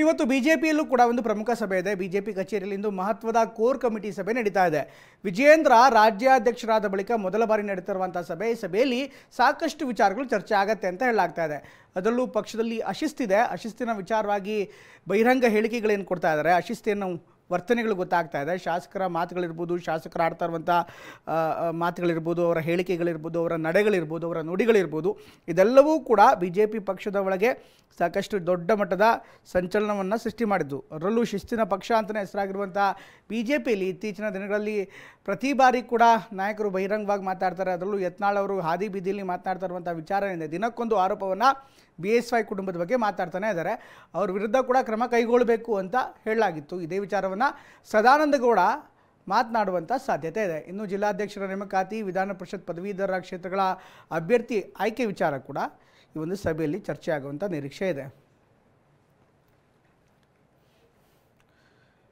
ಇವತ್ತು ಬಿಜೆಪಿಯಲ್ಲೂ ಕೂಡ ಒಂದು ಪ್ರಮುಖ ಸಭೆ ಇದೆ. ಬಿಜೆಪಿ ಕಚೇರಿಯಲ್ಲಿ ಇಂದು ಮಹತ್ವದ ಕೋರ್ ಕಮಿಟಿ ಸಭೆ ನಡೀತಾ ಇದೆ. ವಿಜಯೇಂದ್ರ ರಾಜ್ಯಾಧ್ಯಕ್ಷರಾದ ಬಳಿಕ ಮೊದಲ ಬಾರಿ ನಡೀತಿರುವಂತಹ ಸಭೆ. ಈ ಸಭೆಯಲ್ಲಿ ಸಾಕಷ್ಟು ವಿಚಾರಗಳು ಚರ್ಚೆ ಆಗತ್ತೆ ಅಂತ ಹೇಳಲಾಗ್ತಾ ಇದೆ. ಅದರಲ್ಲೂ ಪಕ್ಷದಲ್ಲಿ ಅಶಿಸ್ತಿದೆ. ಅಶಿಸ್ತಿನ ವಿಚಾರವಾಗಿ ಬಹಿರಂಗ ಹೇಳಿಕೆಗಳೇನು ಕೊಡ್ತಾ ಇದ್ದಾರೆ, ಅಶಿಸ್ತಿಯನ್ನು ವರ್ತನೆಗಳು ಗೊತ್ತಾಗ್ತಾ ಇದೆ. ಶಾಸಕರ ಮಾತುಗಳಿರ್ಬೋದು, ಶಾಸಕರು ಆಡ್ತಾ ಇರುವಂಥ ಮಾತುಗಳಿರ್ಬೋದು, ಅವರ ಹೇಳಿಕೆಗಳಿರ್ಬೋದು, ಅವರ ನಡೆಗಳಿರ್ಬೋದು, ಅವರ ನುಡಿಗಳಿರ್ಬೋದು, ಇದೆಲ್ಲವೂ ಕೂಡ ಬಿ ಜೆ ಪಿ ಪಕ್ಷದ ಒಳಗೆ ಸಾಕಷ್ಟು ದೊಡ್ಡ ಮಟ್ಟದ ಸಂಚಲನವನ್ನು ಸೃಷ್ಟಿ ಮಾಡಿದ್ದು. ಅದರಲ್ಲೂ ಶಿಸ್ತಿನ ಪಕ್ಷ ಅಂತಲೇ ಹೆಸರಾಗಿರುವಂಥ ಬಿ ಜೆ ಪಿಯಲ್ಲಿ ಇತ್ತೀಚಿನ ದಿನಗಳಲ್ಲಿ ಪ್ರತಿ ಬಾರಿ ಕೂಡ ನಾಯಕರು ಬಹಿರಂಗವಾಗಿ ಮಾತಾಡ್ತಾರೆ. ಅದರಲ್ಲೂ ಯತ್ನಾಳ್ ಅವರು ಹಾದಿ ಬೀದಿಯಲ್ಲಿ ಮಾತನಾಡ್ತಾ ಇರುವಂಥ ವಿಚಾರ ಏನಿದೆ, ದಿನಕ್ಕೊಂದು ಆರೋಪವನ್ನು BSY ಕುಟುಂಬದ ಬಗ್ಗೆ ಮಾತಾಡ್ತಾನೆ ಇದ್ದಾರೆ. ಅವ್ರ ವಿರುದ್ಧ ಕೂಡ ಕ್ರಮ ಕೈಗೊಳ್ಳಬೇಕು ಅಂತ ಹೇಳಲಾಗಿತ್ತು. ಇದೇ ವಿಚಾರವನ್ನು ಸದಾನಂದ ಗೌಡ ಮಾತನಾಡುವಂಥ ಸಾಧ್ಯತೆ ಇದೆ. ಇನ್ನು ಜಿಲ್ಲಾಧ್ಯಕ್ಷರ ನೇಮಕಾತಿ, ವಿಧಾನ ಪರಿಷತ್ ಪದವೀಧರ ಕ್ಷೇತ್ರಗಳ ಅಭ್ಯರ್ಥಿ ಆಯ್ಕೆ ವಿಚಾರ ಕೂಡ ಈ ಒಂದು ಸಭೆಯಲ್ಲಿ ಚರ್ಚೆ ಆಗುವಂಥ ನಿರೀಕ್ಷೆ ಇದೆ.